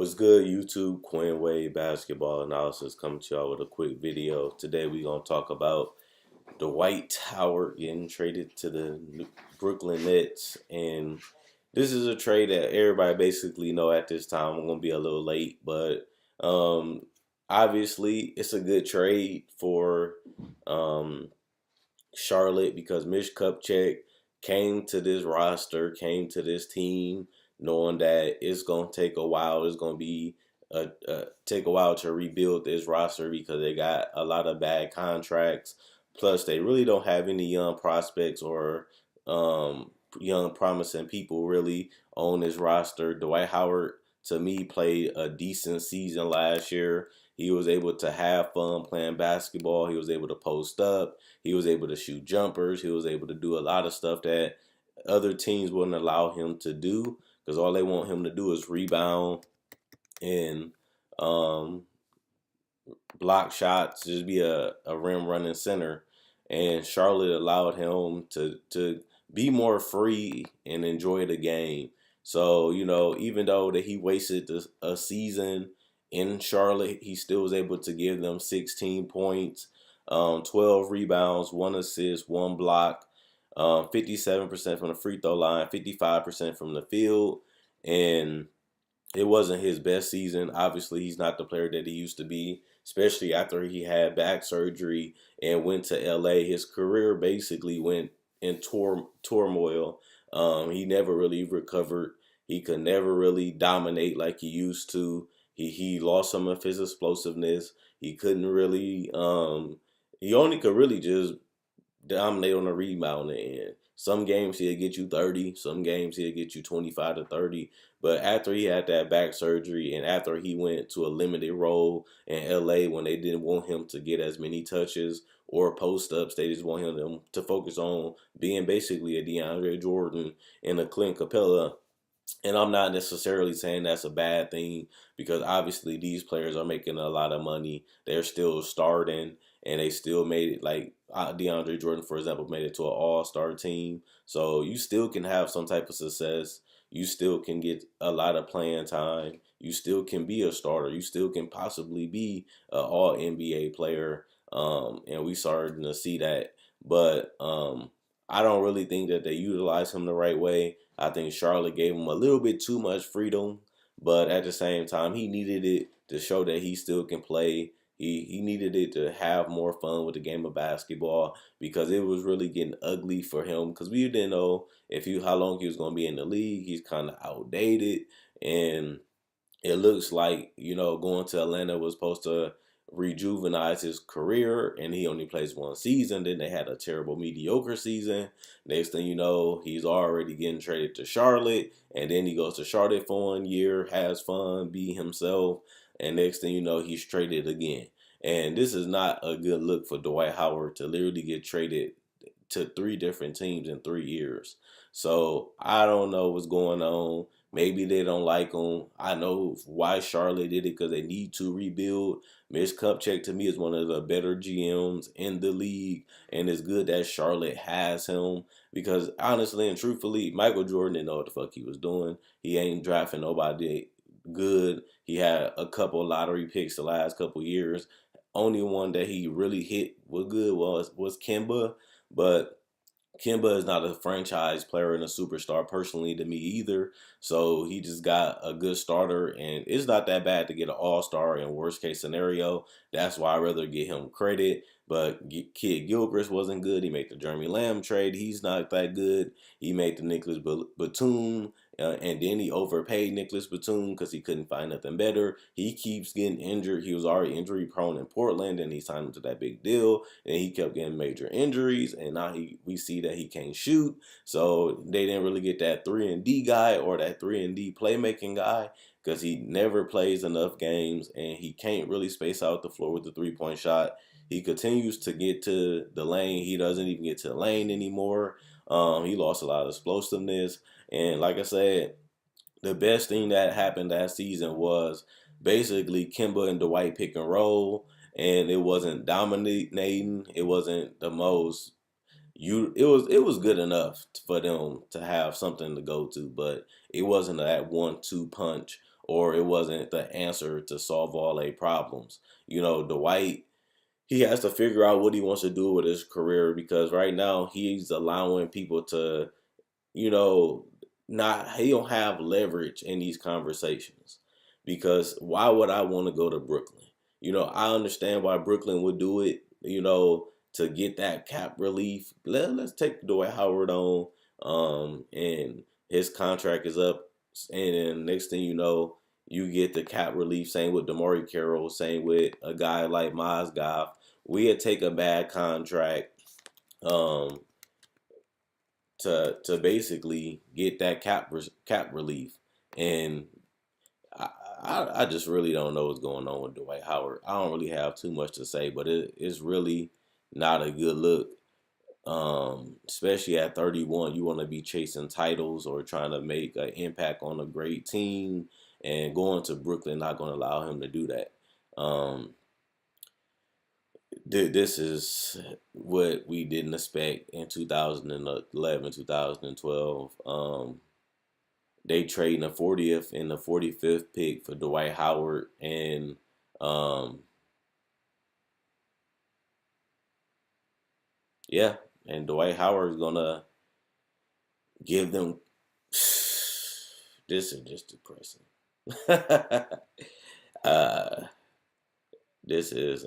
What's good, YouTube? Quinn Wade Basketball Analysis coming to y'all with a quick video. Today we're going to talk about Dwight Howard getting traded to the Brooklyn Nets. And this is a trade that everybody basically know at this time. I'm going to be a little late, but obviously it's a good trade for um, Charlotte because Mitch Kupchak came to this roster, came to this team, knowing that it's gonna take a while. It's gonna be take a while to rebuild this roster because they got a lot of bad contracts. Plus, they really don't have any young prospects or young promising people really on this roster. Dwight Howard, to me, played a decent season last year. He was able to have fun playing basketball. He was able to post up. He was able to shoot jumpers. He was able to do a lot of stuff that other teams wouldn't allow him to do because all they want him to do is rebound and block shots, just be a rim running center. And Charlotte allowed him to be more free and enjoy the game. So, even though that he wasted a season in Charlotte, he still was able to give them 16 points, 12 rebounds, 1 assist, 1 block, 57% from the free throw line, 55% from the field. And it wasn't his best season. Obviously, he's not the player that he used to be, especially after he had back surgery and went to LA. His career basically went in turmoil. He never really recovered. He could never really dominate like he used to. He lost some of his explosiveness. He couldn't really he only could really just dominate on the rebounding end. Some games he'll get you 30, some games he'll get you 25 to 30. But after he had that back surgery and after he went to a limited role in LA when they didn't want him to get as many touches or post ups, they just want him to focus on being basically a DeAndre Jordan and a Clint Capella. And I'm not necessarily saying that's a bad thing because obviously these players are making a lot of money. They're still starting and they still made it. Like DeAndre Jordan, for example, made it to an all-star team. So you still can have some type of success. You still can get a lot of playing time. You still can be a starter. You still can possibly be an all NBA player. And we started to see that. But I don't really think that they utilize him the right way. I think Charlotte gave him a little bit too much freedom, but at the same time, he needed it to show that he still can play. He needed it to have more fun with the game of basketball because it was really getting ugly for him because we didn't know how long he was going to be in the league. He's kind of outdated, and it looks like, going to Atlanta was supposed to rejuvenize his career, and he only plays 1 season. Then they had a terrible, mediocre season. Next thing you know, he's already getting traded to Charlotte, and then he goes to Charlotte for 1 year, has fun, be himself, and next thing you know, he's traded again. And this is not a good look for Dwight Howard to literally get traded to 3 different teams in 3 years. So I don't know what's going on. Maybe they don't like him. I know why Charlotte did it because they need to rebuild. Mitch Kupchak to me is one of the better GMs in the league, and it's good that Charlotte has him because honestly and truthfully, Michael Jordan didn't know what the fuck he was doing. He ain't drafting nobody good. He had a couple lottery picks the last couple years. Only one that he really hit was good was Kemba, but Kemba is not a franchise player and a superstar personally to me either. So he just got a good starter, and it's not that bad to get an all-star in worst case scenario. That's why I'd rather get him credit. But Kid Gilchrist wasn't good. He made the Jeremy Lamb trade. He's not that good. He made the Nicholas Batum, and then he overpaid Nicholas Batum because he couldn't find nothing better. He keeps getting injured. He was already injury prone in Portland, and he signed him to that big deal, and he kept getting major injuries, and now we see that he can't shoot. So they didn't really get that 3-and-D guy or that 3-and-D playmaking guy because he never plays enough games, and he can't really space out the floor with the three-point shot. He continues to get to the lane. He doesn't even get to the lane anymore. He lost a lot of explosiveness. And like I said, the best thing that happened that season was basically Kemba and Dwight pick and roll. And it wasn't dominating. It wasn't the most it was good enough for them to have something to go to, but it wasn't that 1-2 punch or it wasn't the answer to solve all their problems. Dwight, he has to figure out what he wants to do with his career, because right now he's allowing people to, you know, not he don't have leverage in these conversations. Because why would I want to go to Brooklyn? I understand why Brooklyn would do it, to get that cap relief. Let's take Dwight Howard on, and his contract is up, and then next thing you know, you get the cap relief. Same with Damari Carroll. Same with a guy like Mozgov. We'd take a bad contract, um, to basically get that cap relief. And I just really don't know what's going on with Dwight Howard. I don't really have too much to say, but it's really not a good look. Especially at 31, you want to be chasing titles or trying to make an impact on a great team, and going to Brooklyn not going to allow him to do that. Um, this is what we didn't expect in 2011, 2012. They trading the 40th and the 45th pick for Dwight Howard, and um, yeah, and Dwight Howard is gonna give them. This is just depressing. uh, this is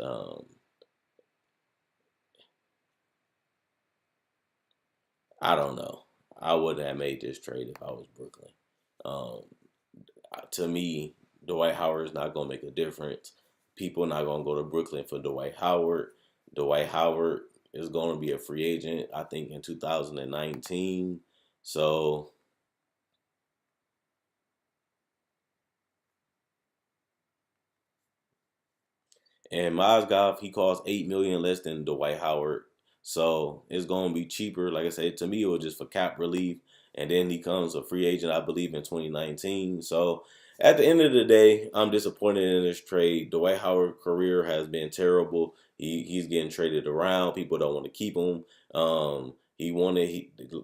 I don't know. I wouldn't have made this trade if I was Brooklyn. Um, to me, Dwight Howard is not going to make a difference. People not going to go to Brooklyn for Dwight Howard. Dwight Howard is going to be a free agent, I think, in 2019. So, and Mozgov, he costs $8 million less than Dwight Howard. So it's going to be cheaper. Like I said, to me, it was just for cap relief. And then he comes a free agent, I believe, in 2019. So at the end of the day, I'm disappointed in this trade. Dwight Howard's career has been terrible. He's getting traded around. People don't want to keep him. The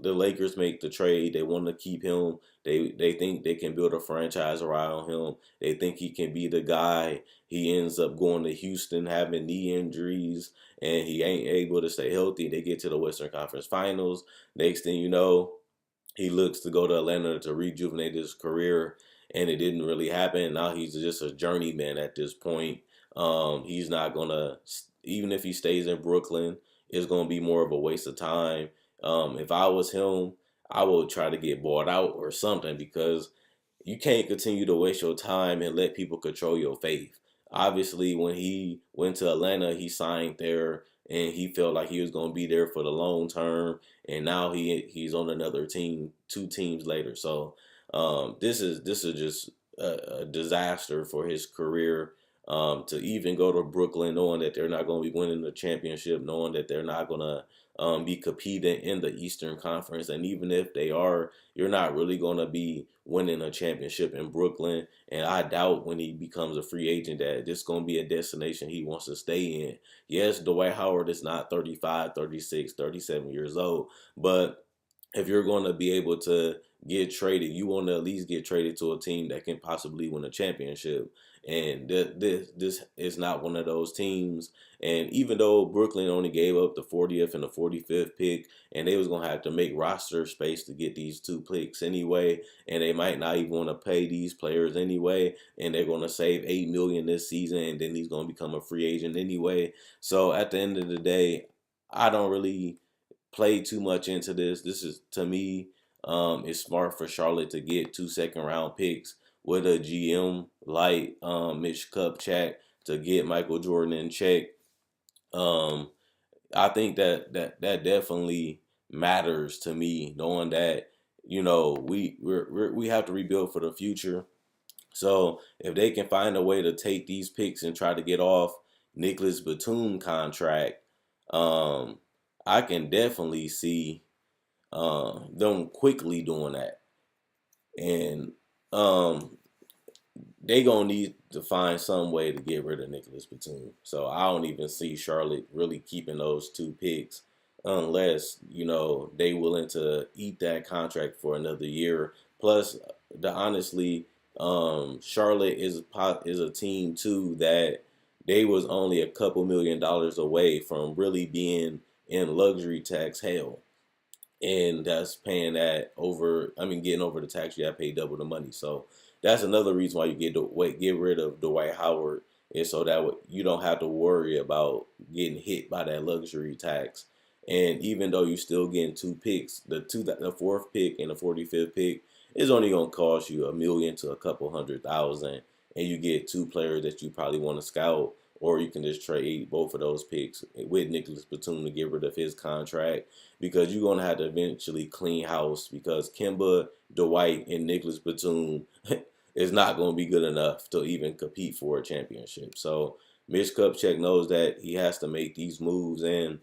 Lakers make the trade. They want to keep him. They think they can build a franchise around him. They think he can be the guy. He ends up going to Houston, having knee injuries, and he ain't able to stay healthy. They get to the Western Conference Finals. Next thing you know, he looks to go to Atlanta to rejuvenate his career, and it didn't really happen. Now he's just a journeyman at this point. He's not gonna, even if he stays in Brooklyn, it's gonna be more of a waste of time. If I was him, I would try to get bought out or something, because you can't continue to waste your time and let people control your faith. Obviously, when he went to Atlanta, he signed there and he felt like he was going to be there for the long term. And now he's on another team, two teams later. So this is just a disaster for his career. To even go to Brooklyn, knowing that they're not going to be winning the championship, knowing that they're not going to be competing in the Eastern Conference, and even if they are, you're not really going to be winning a championship in Brooklyn. And I doubt when he becomes a free agent that this is going to be a destination he wants to stay in. Yes, Dwight Howard is not 35, 36, 37 years old, but if you're going to be able to get traded, you want to at least get traded to a team that can possibly win a championship. And this is not one of those teams. And even though Brooklyn only gave up the 40th and the 45th pick, and they was going to have to make roster space to get these two picks anyway, and they might not even want to pay these players anyway, and they're going to save $8 million this season, and then he's going to become a free agent anyway. So at the end of the day, I don't really play too much into this. This is, to me, it's smart for Charlotte to get 2 second-round picks with a GM like Mitch Kupchak to get Michael Jordan in check. Um, I think that definitely matters to me, knowing that we have to rebuild for the future. So if they can find a way to take these picks and try to get off Nicholas Batum contract, um, I can definitely see them quickly doing that. And um, they gonna need to find some way to get rid of Nicholas Batum. So I don't even see Charlotte really keeping those two picks unless they willing to eat that contract for another year. Plus, honestly, Charlotte is a team too that they was only a couple $1 million away from really being in luxury tax hell, and that's paying that over. I mean, getting over the tax, you have to pay double the money. So that's another reason why you get rid of Dwight Howard, is so that you don't have to worry about getting hit by that luxury tax. And even though you're still getting two picks, the fourth pick and the 45th pick is only gonna cost you $1 million to a couple $100,000, and you get two players that you probably want to scout, or you can just trade both of those picks with Nicholas Batum to get rid of his contract, because you're gonna have to eventually clean house, because Kemba, Dwight, and Nicholas Batum is not gonna be good enough to even compete for a championship. So Mitch Kupchak knows that he has to make these moves, and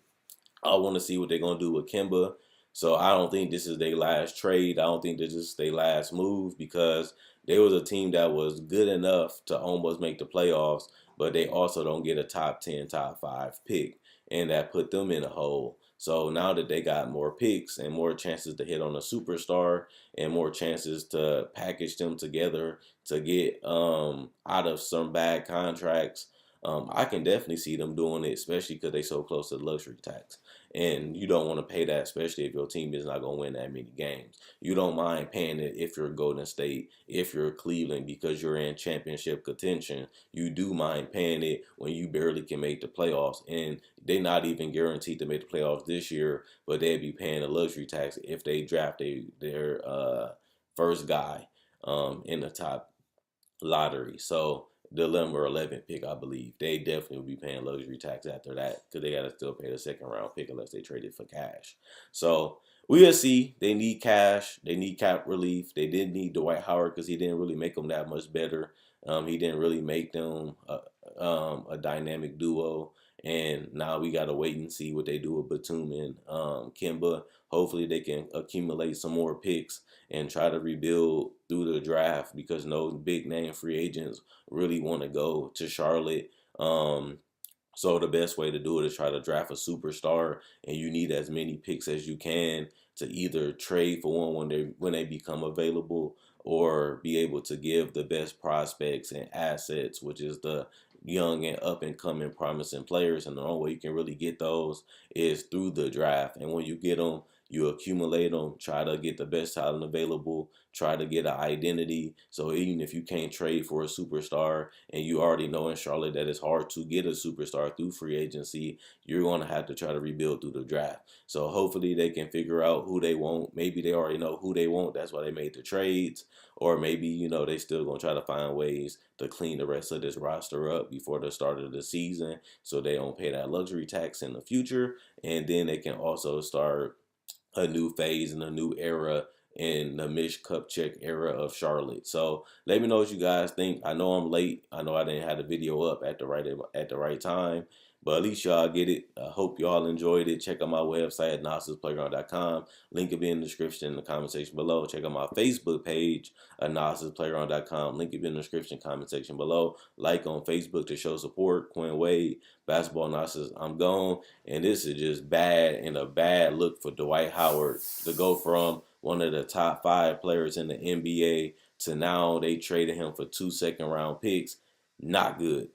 I want to see what they're gonna do with Kemba. So I don't think this is their last trade. I don't think this is their last move, because they was a team that was good enough to almost make the playoffs, but they also don't get a top 10, top 5 pick, and that put them in a hole. So now that they got more picks and more chances to hit on a superstar and more chances to package them together to get out of some bad contracts, I can definitely see them doing it, especially because they so close to the luxury tax. And you don't want to pay that, especially if your team is not going to win that many games. You don't mind paying it if you're Golden State, if you're Cleveland, because you're in championship contention. You do mind paying it when you barely can make the playoffs. And they're not even guaranteed to make the playoffs this year, but they'd be paying a luxury tax if they draft their first guy in the top lottery. So the 11th or 11th pick, I believe, they definitely will be paying luxury tax after that, because they got to still pay the second round pick unless they trade it for cash. So we'll see. They need cash. They need cap relief. They did need Dwight Howard because he didn't really make them that much better. He didn't really make them a dynamic duo. And now we got to wait and see what they do with Batum and Kemba. Hopefully they can accumulate some more picks and try to rebuild through the draft, because no big name free agents really want to go to Charlotte. So the best way to do it is try to draft a superstar, and you need as many picks as you can to either trade for one when they become available, or be able to give the best prospects and assets, which is the young and up and coming promising players. And the only way you can really get those is through the draft. And when you get them, you accumulate them, try to get the best talent available, try to get an identity. So even if you can't trade for a superstar, and you already know in Charlotte that it's hard to get a superstar through free agency, you're going to have to try to rebuild through the draft. So hopefully they can figure out who they want. Maybe they already know who they want. That's why they made the trades. Or maybe, they still going to try to find ways to clean the rest of this roster up before the start of the season, so they don't pay that luxury tax in the future. And then they can also start a new phase and a new era in the Mitch Kupchak era of Charlotte. So let me know what you guys think. I know I'm late. I know I didn't have the video up at the right time, but at least y'all get it. I hope y'all enjoyed it. Check out my website at NosisPlayground.com. Link will be in the description in the comment section below. Check out my Facebook page at NosisPlayground.com. Link will be in the description comment section below. Like on Facebook to show support. Quinn Wade, Basketball Nosis, I'm gone. And this is just bad, and a bad look for Dwight Howard to go from one of the top 5 players in the NBA to now they traded him for 2 second-round picks. Not good.